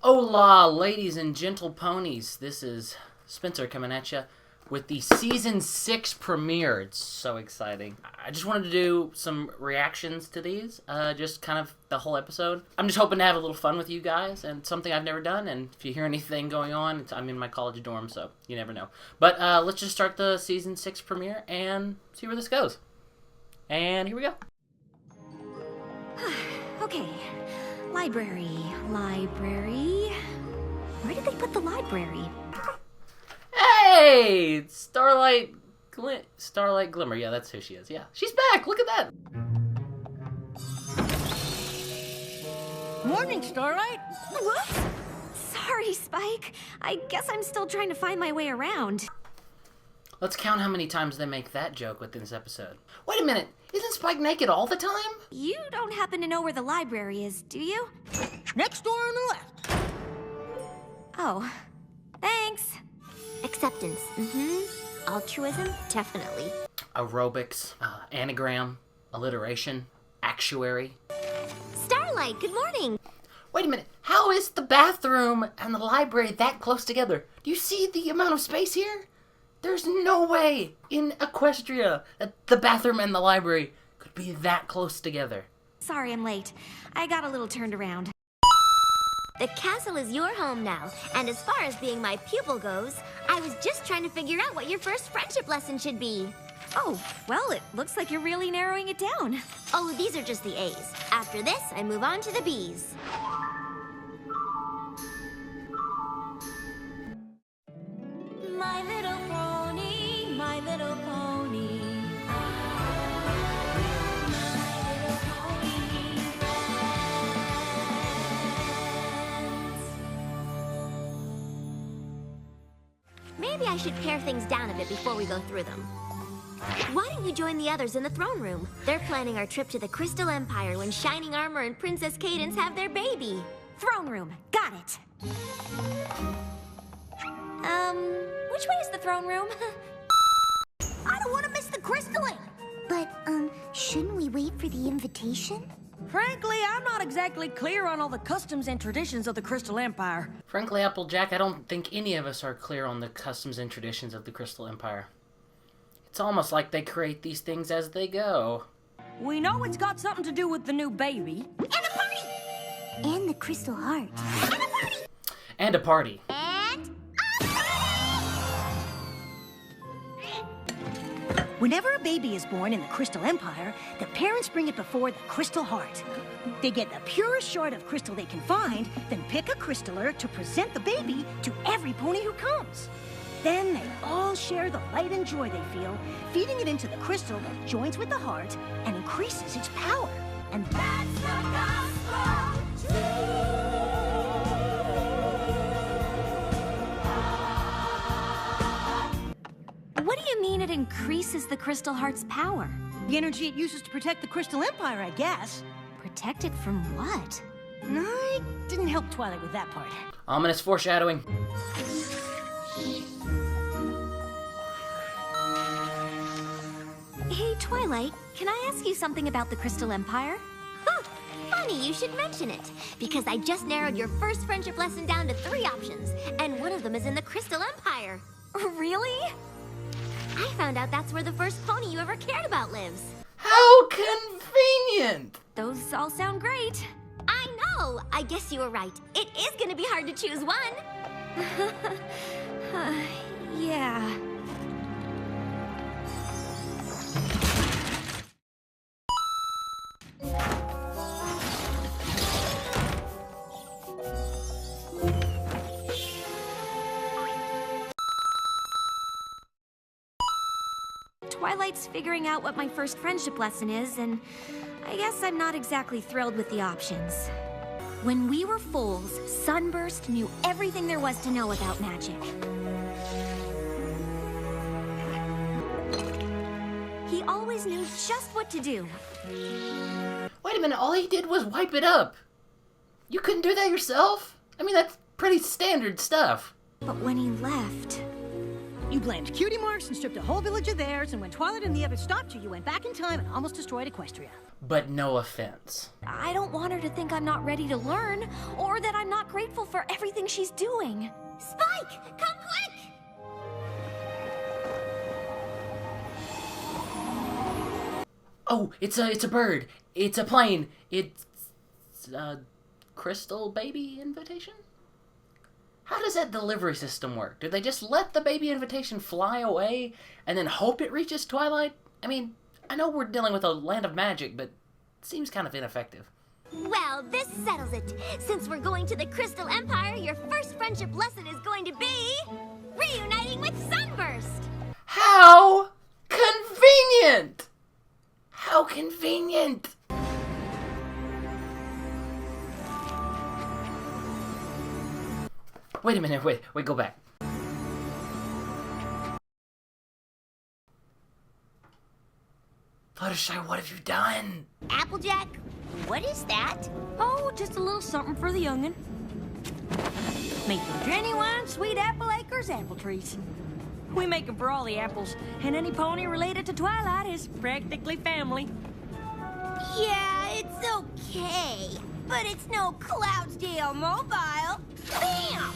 Hola, ladies and gentle ponies. This is Spencer coming at you with the Season 6 premiere. It's so exciting. I just wanted to do some reactions to these, just kind of the whole episode. I'm just hoping to have a little fun with you guys, and something I've never done, and if you hear anything going on, I'm in my college dorm, so you never know. But let's just start the Season 6 premiere and see where this goes. And here we go. Okay. Library. Where did they put the library? Hey! Starlight Glimmer. Yeah, that's who she is. Yeah. She's back! Look at that! Morning, Starlight! Whoops! Sorry, Spike. I guess I'm still trying to find my way around. Let's count how many times they make that joke within this episode. Wait a minute! Isn't Spike naked all the time? You don't happen to know where the library is, do you? Next door on the left. Oh. Thanks. Acceptance, altruism, definitely. Aerobics, anagram, alliteration, actuary. Starlight, good morning. Wait a minute, how is the bathroom and the library that close together? Do you see the amount of space here? There's no way in Equestria that the bathroom and the library could be that close together. Sorry I'm late. I got a little turned around. The castle is your home now, and as far as being my pupil goes, I was just trying to figure out what your first friendship lesson should be. Oh, well, it looks like you're really narrowing it down. Oh, these are just the A's. After this, I move on to the B's. My little pony, my little pony. Maybe I should pare things down a bit before we go through them. Why don't you join the others in the throne room? They're planning our trip to the Crystal Empire when Shining Armor and Princess Cadance have their baby. Throne room. Got it. Which way is the throne room? I don't want to miss the crystalling! But, shouldn't we wait for the invitation? Frankly, I'm not exactly clear on all the customs and traditions of the Crystal Empire. Frankly, Applejack, I don't think any of us are clear on the customs and traditions of the Crystal Empire. It's almost like they create these things as they go. We know it's got something to do with the new baby. And a party! And the Crystal Heart. And a party! And a party. And Whenever a baby is born in the Crystal Empire, the parents bring it before the Crystal Heart. They get the purest shard of crystal they can find, then pick a crystaller to present the baby to every pony who comes. Then they all share the light and joy they feel, feeding it into the crystal that joins with the heart and increases its power. And that's the gospel truth. What do you mean it increases the Crystal Heart's power? The energy it uses to protect the Crystal Empire, I guess. Protect it from what? I didn't help Twilight with that part. Ominous foreshadowing. Hey, Twilight, can I ask you something about the Crystal Empire? huh, funny you should mention it, because I just narrowed your first friendship lesson down to 3 options, and one of them is in the Crystal Empire. Really? I found out that's where the first pony you ever cared about lives. How convenient! Those all sound great. I know! I guess you were right. It is gonna be hard to choose one. Yeah. Twilight's figuring out what my first friendship lesson is, and I guess I'm not exactly thrilled with the options. When we were foals, Sunburst knew everything there was to know about magic. He always knew just what to do. Wait a minute, all he did was wipe it up. You couldn't do that yourself? I mean, that's pretty standard stuff. But when he left... You blamed cutie marks and stripped a whole village of theirs, and when Twilight and the others stopped you, you went back in time and almost destroyed Equestria. But no offense. I don't want her to think I'm not ready to learn, or that I'm not grateful for everything she's doing. Spike, come quick! Oh, it's a bird. It's a plane. It's a crystal baby invitation? How does that delivery system work? Do they just let the baby invitation fly away and then hope it reaches Twilight? I mean, I know we're dealing with a land of magic, but it seems kind of ineffective. Well, this settles it. Since we're going to the Crystal Empire, your first friendship lesson is going to be reuniting with Sunburst. How convenient! How convenient! Wait a minute, wait, go back. Fluttershy, what have you done? Applejack, what is that? Oh, just a little something for the youngin'. Make them genuine sweet apple acres apple trees. We make them for all the apples, and any pony related to Twilight is practically family. Yeah, it's okay. But it's no Cloudsdale Mobile. Bam!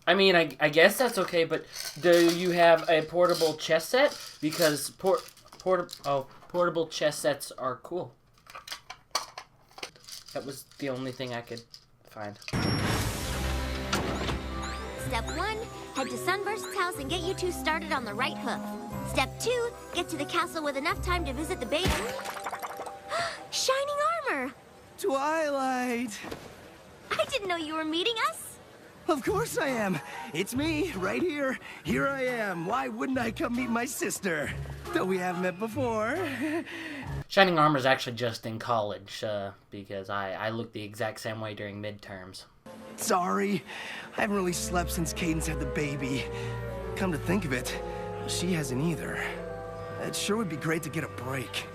I mean, I guess that's okay, but do you have a portable chess set? Because portable chess sets are cool. That was the only thing I could find. Step 1, head to Sunburst's house and get you two started on the right hoof. Step 2, get to the castle with enough time to visit the baby. Shining armor! Twilight! I didn't know you were meeting us. Of course I am. It's me, right here. Here I am. Why wouldn't I come meet my sister? Though we haven't met before. Shining Armor's actually just in college, because I looked the exact same way during midterms. Sorry. I haven't really slept since Cadence had the baby. Come to think of it, she hasn't either. It sure would be great to get a break.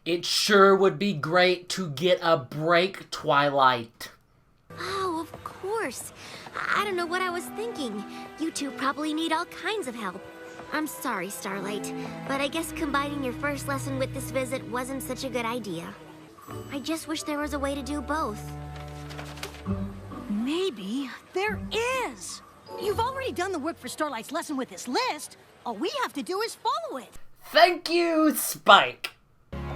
It sure would be great to get a break, Twilight. Oh, of course. I don't know what I was thinking. You two probably need all kinds of help. I'm sorry, Starlight, but I guess combining your first lesson with this visit wasn't such a good idea. I just wish there was a way to do both. Maybe there is. You've already done the work for Starlight's lesson with this list. All we have to do is follow it. Thank you, Spike.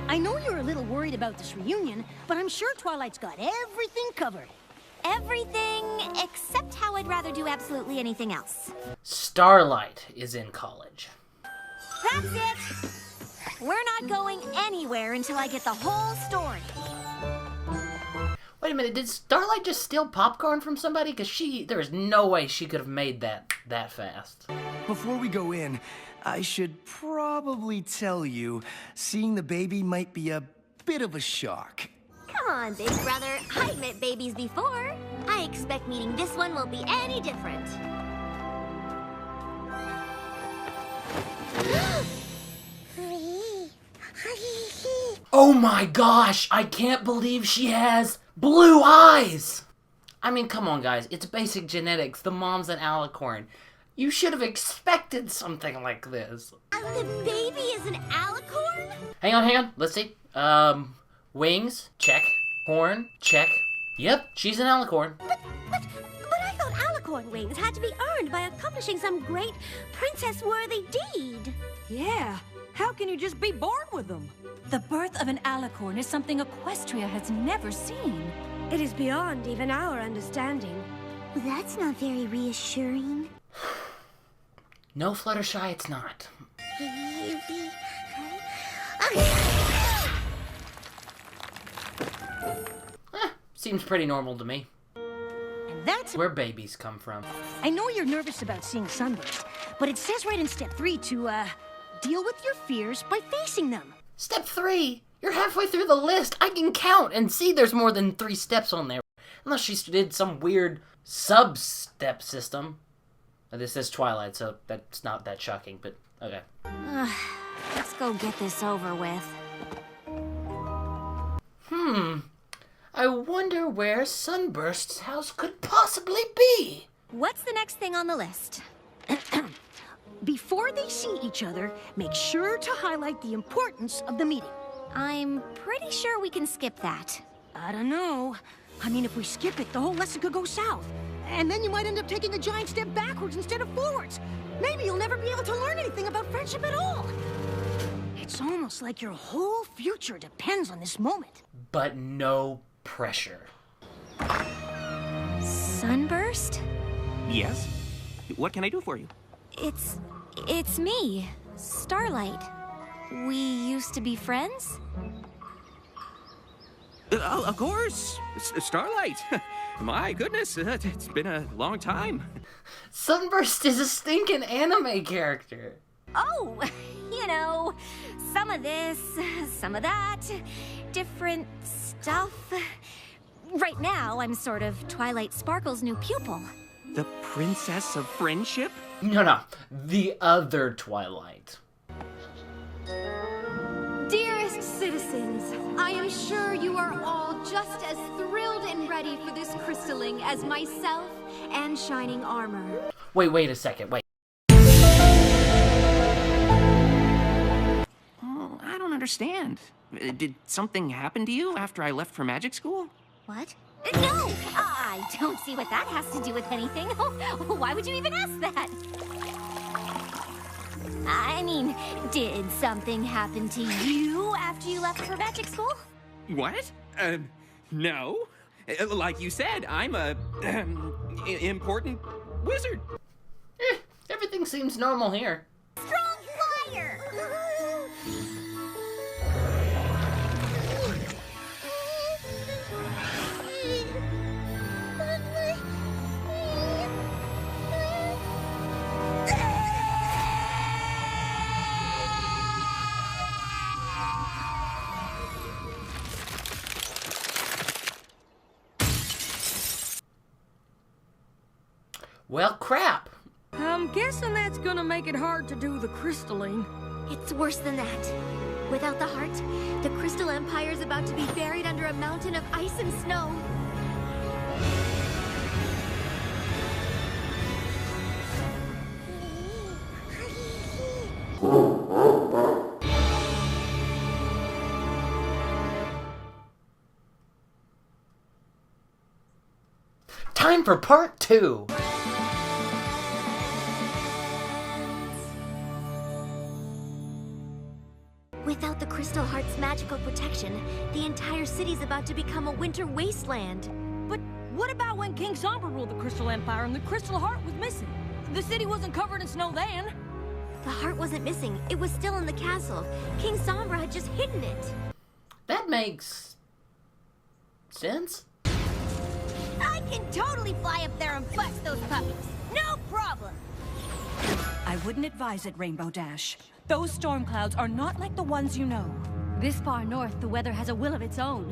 I know you're a little worried about this reunion, but I'm sure Twilight's got everything covered. Everything except how I'd rather do absolutely anything else. Starlight is in college. That's it! We're not going anywhere until I get the whole story. Wait a minute, did Starlight just steal popcorn from somebody? Because there is no way she could have made that fast. Before we go in, I should probably tell you, seeing the baby might be a bit of a shock. Come on, big brother. I've met babies before. I expect meeting this one will be any different. Oh my gosh, I can't believe she has blue eyes! I mean, come on guys, it's basic genetics. The mom's an alicorn. You should have expected something like this. The baby is an alicorn? Hang on, let's see. Wings, check. Horn, check. Yep, she's an alicorn. But I thought alicorn wings had to be earned by accomplishing some great princess-worthy deed. Yeah, how can you just be born with them? The birth of an alicorn is something Equestria has never seen. It is beyond even our understanding. That's not very reassuring. No, Fluttershy, it's not. Seems pretty normal to me. And that's Where babies come from. I know you're nervous about seeing Sunburst, but it says right in step 3 to, deal with your fears by facing them. Step 3? You're halfway through the list. I can count and see there's more than 3 steps on there. Unless she did some weird sub-step system. This is Twilight, so that's not that shocking, but okay. Let's go get this over with. I wonder where Sunburst's house could possibly be. What's the next thing on the list? Before they see each other, make sure to highlight the importance of the meeting. I'm pretty sure we can skip that. I don't know. I mean, if we skip it, the whole lesson could go south. And then you might end up taking a giant step backwards instead of forwards. Maybe you'll never be able to learn anything about friendship at all. It's almost like your whole future depends on this moment. But no pressure. Sunburst? Yes? What can I do for you? It's me, Starlight. We used to be friends? Of course! Starlight! My goodness, it's been a long time. Sunburst is a stinking anime character. Oh, you know, some of this, some of that, different stuff. Right now, I'm sort of Twilight Sparkle's new pupil. The Princess of Friendship? No, the other Twilight. Dearest citizens, I am sure you are all just as thrilled and ready for this crystalling as myself and Shining Armor. Wait a second, wait. Oh, I don't understand. Did something happen to you after I left for magic school? What? No! I don't see what that has to do with anything. Why would you even ask that? I mean, did something happen to you after you left for magic school? What? No. Like you said, I'm a important wizard. Everything seems normal here. Strong flyer! Well, crap. I'm guessing that's gonna make it hard to do the crystalling. It's worse than that. Without the heart, the Crystal Empire is about to be buried under a mountain of ice and snow. Time for part 2. Without the Crystal Heart's magical protection, the entire city's about to become a winter wasteland. But what about when King Sombra ruled the Crystal Empire and the Crystal Heart was missing? The city wasn't covered in snow then. The heart wasn't missing. It was still in the castle. King Sombra had just hidden it. That makes sense. I can totally fly up there and bust those puppies. No problem. I wouldn't advise it, Rainbow Dash. Those storm clouds are not like the ones you know. This far north, the weather has a will of its own.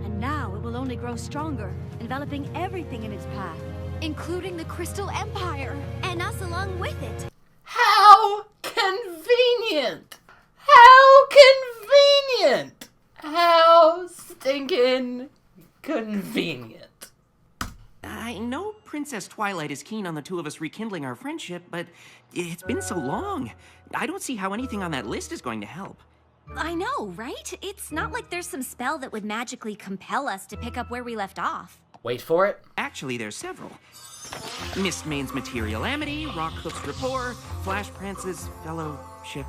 And now it will only grow stronger, enveloping everything in its path. Including the Crystal Empire. And us along with it. How convenient! How convenient! How stinking convenient. I know Princess Twilight is keen on the two of us rekindling our friendship, but it's been so long. I don't see how anything on that list is going to help. I know, right? It's not like there's some spell that would magically compel us to pick up where we left off. Wait for it. Actually, there's several. Mist Main's Material Amity, Rockhoof's Rapport, Flash Prance's Fellowship.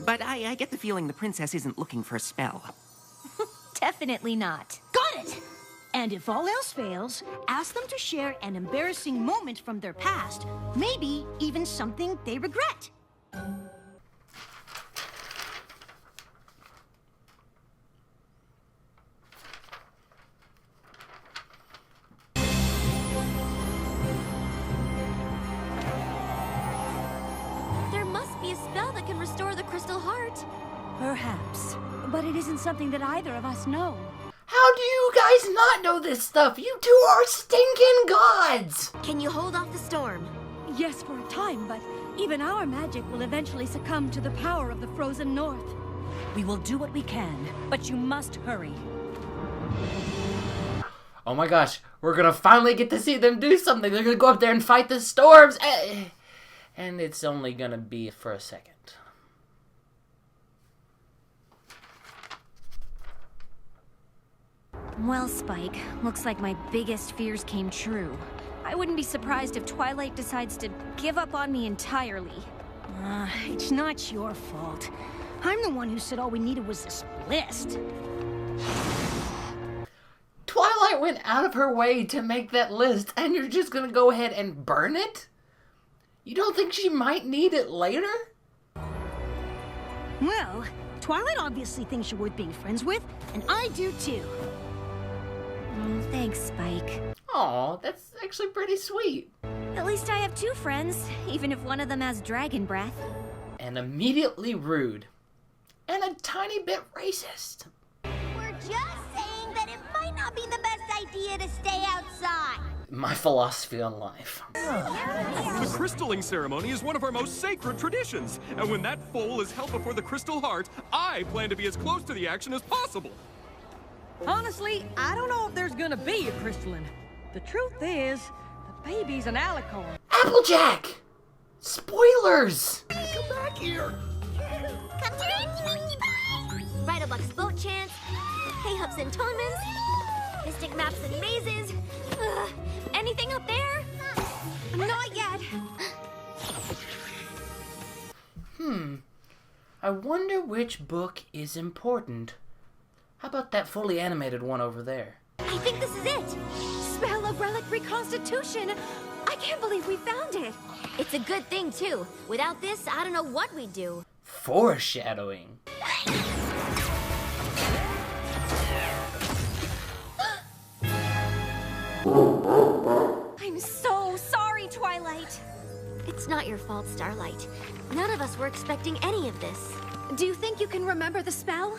But I get the feeling the princess isn't looking for a spell. Definitely not. Got it! And if all else fails, ask them to share an embarrassing moment from their past. Maybe even something they regret. There must be a spell that can restore the Crystal Heart. Perhaps. But it isn't something that either of us know. How do you guys not know this stuff? You two are stinking gods! Can you hold off the storm? Yes, for a time, but even our magic will eventually succumb to the power of the frozen north. We will do what we can, but you must hurry. Oh my gosh, we're gonna finally get to see them do something. They're gonna go up there and fight the storms. And it's only gonna be for a second. Well, Spike, looks like my biggest fears came true. I wouldn't be surprised if Twilight decides to give up on me entirely. It's not your fault. I'm the one who said all we needed was this list. Twilight went out of her way to make that list, and you're just gonna go ahead and burn it? You don't think she might need it later? Well, Twilight obviously thinks you're worth being friends with, and I do too. Thanks, Spike. Aw, that's actually pretty sweet. At least I have two friends, even if one of them has dragon breath. And immediately rude. And a tiny bit racist. We're just saying that it might not be the best idea to stay outside. My philosophy on life. The crystalling ceremony is one of our most sacred traditions, and when that foal is held before the Crystal Heart, I plan to be as close to the action as possible. Honestly, I don't know if there's gonna be a crystalline. The truth is, the baby's an alicorn. Applejack! Spoilers! Come back here! Come to Rhinobuck's boat chance, hay hoops and tournaments, mystic maps and mazes. Anything up there? Not yet. I wonder which book is important. How about that fully animated one over there? I think this is it. Spell of Relic Reconstitution. I can't believe we found it. It's a good thing, too. Without this, I don't know what we'd do. Foreshadowing. I'm so sorry, Twilight. It's not your fault, Starlight. None of us were expecting any of this. Do you think you can remember the spell?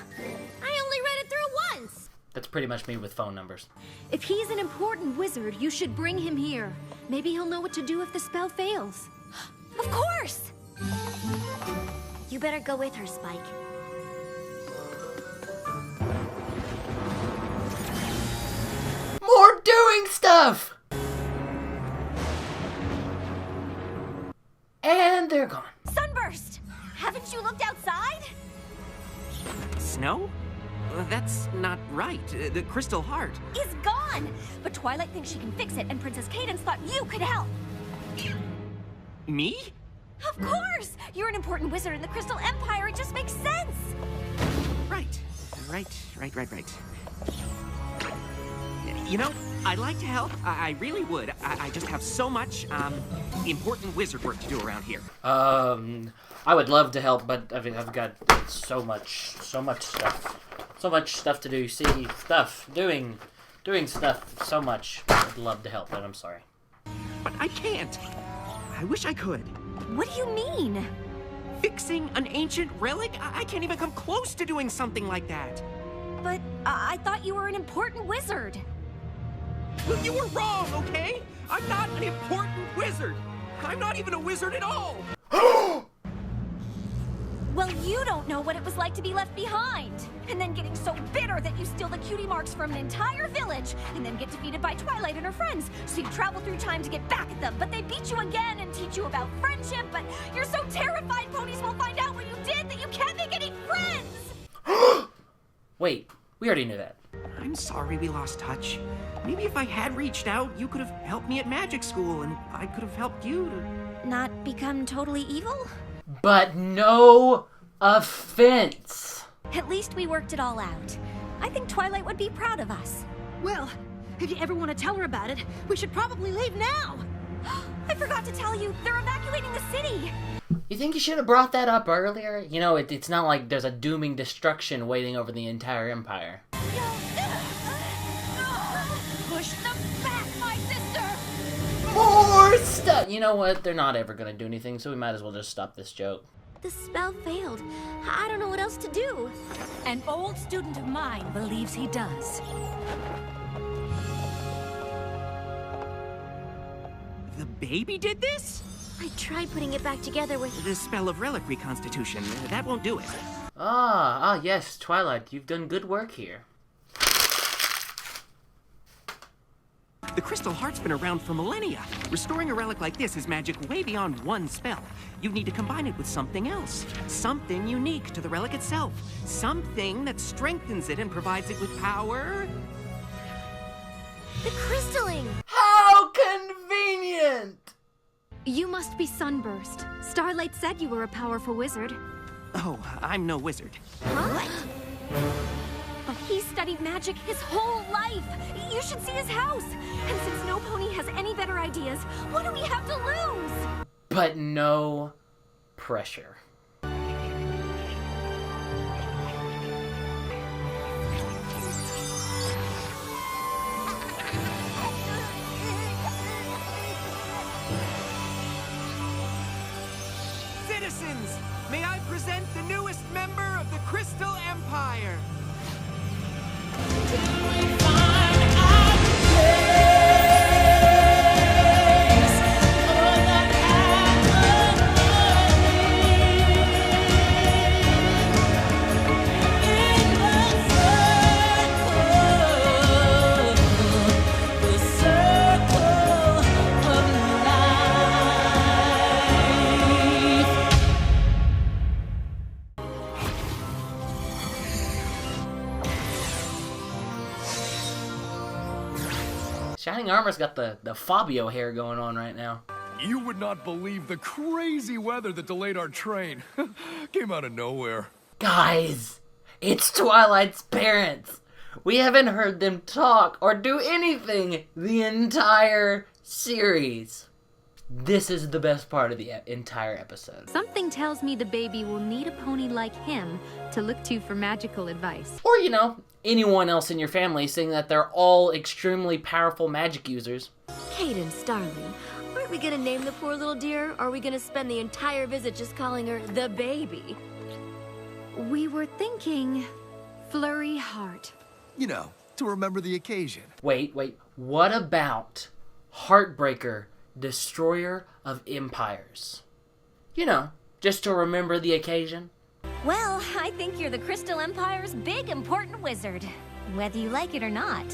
I only read it through once. That's pretty much me with phone numbers. If he's an important wizard, you should bring him here. Maybe he'll know what to do if the spell fails. Of course! You better go with her, Spike. More doing stuff! And they're gone. Sunburst! Haven't you looked outside? Snow? That's not right. The Crystal Heart. Is gone! But Twilight thinks she can fix it, and Princess Cadance thought you could help. Me? Of course! You're an important wizard in the Crystal Empire. It just makes sense. Right. You know, I'd like to help. I really would. I just have so much, important wizard work to do around here. I would love to help, but I mean, I've got so much stuff. So much stuff to do. See, stuff, doing stuff, so much. I'd love to help, but I'm sorry. But I can't. I wish I could. What do you mean? Fixing an ancient relic? I can't even come close to doing something like that. But I thought you were an important wizard. Well, you were wrong, okay? I'm not an important wizard. I'm not even a wizard at all. Well, you don't know what it was like to be left behind. And then getting so bitter that you steal the cutie marks from an entire village. And then get defeated by Twilight and her friends. So you travel through time to get back at them. But they beat you again and teach you about friendship. But you're so terrified ponies will find out what you did that you can't make any friends. Wait, we already knew that. I'm sorry we lost touch. Maybe if I had reached out, you could have helped me at magic school, and I could have helped you to... Not become totally evil? But no offense. At least we worked it all out. I think Twilight would be proud of us. Well, if you ever want to tell her about it, we should probably leave now. I forgot to tell you, they're evacuating the city. You think you should have brought that up earlier? You know, it's not like there's a dooming destruction waiting over the entire empire. Push them back, my sister! More stuff! You know what? They're not ever gonna do anything, so we might as well just stop this joke. The spell failed. I don't know what else to do. An old student of mine believes he does. The baby did this? I tried putting it back together with... The spell of relic reconstitution. That won't do it. Ah, yes, Twilight, you've done good work here. The Crystal Heart's been around for millennia. Restoring a relic like this is magic way beyond one spell. You need to combine it with something else. Something unique to the relic itself. Something that strengthens it and provides it with power The Crystalling! How convenient! You must be Sunburst. Starlight said you were a powerful wizard. Oh, I'm no wizard. What? But he studied magic his whole life. You should see his house. And since no pony has any better ideas, what do we have to lose? But no pressure. Citizens, may I present the newest member of the Crystal Empire? Shining Armor's got the Fabio hair going on right now. You would not believe the crazy weather that delayed our train. Came out of nowhere. Guys, it's Twilight's parents. We haven't heard them talk or do anything the entire series. This is the best part of the entire episode. Something tells me the baby will need a pony like him to look to for magical advice. Or, you know, anyone else in your family, seeing that they're all extremely powerful magic users. Cadence, darling, aren't we gonna name the poor little dear, or are we gonna spend the entire visit just calling her the baby? We were thinking Flurry Heart. You know, to remember the occasion. Wait, what about Heartbreaker, Destroyer of Empires? You know, just to remember the occasion. Well, I think you're the Crystal Empire's big, important wizard. Whether you like it or not.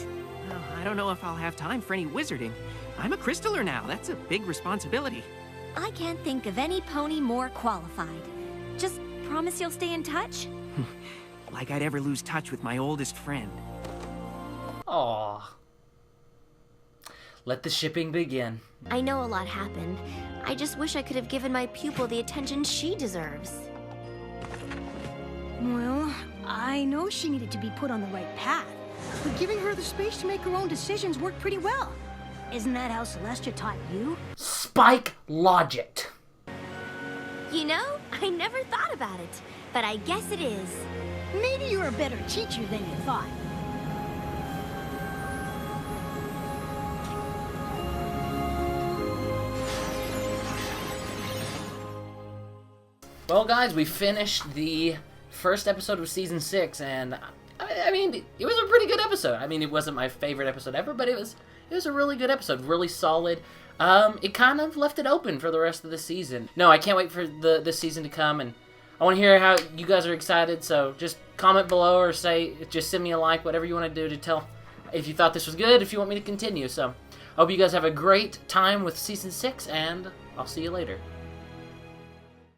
Well, I don't know if I'll have time for any wizarding. I'm a crystaller now. That's a big responsibility. I can't think of any pony more qualified. Just promise you'll stay in touch? Like I'd ever lose touch with my oldest friend. Aww. Let the shipping begin. I know a lot happened. I just wish I could have given my pupil the attention she deserves. Well, I know she needed to be put on the right path, but giving her the space to make her own decisions worked pretty well. Isn't that how Celestia taught you? Spike Logic. You know, I never thought about it, but I guess it is. Maybe you're a better teacher than you thought. Well, guys, we finished the first episode of Season 6, and I mean, it was a pretty good episode. I mean, it wasn't my favorite episode ever, but it was a really good episode, really solid. It kind of left it open for the rest of the season. No, I can't wait for this season to come, and I want to hear how you guys are excited, so just comment below or just send me a like, whatever you want to do to tell if you thought this was good, if you want me to continue. So, I hope you guys have a great time with Season 6, and I'll see you later.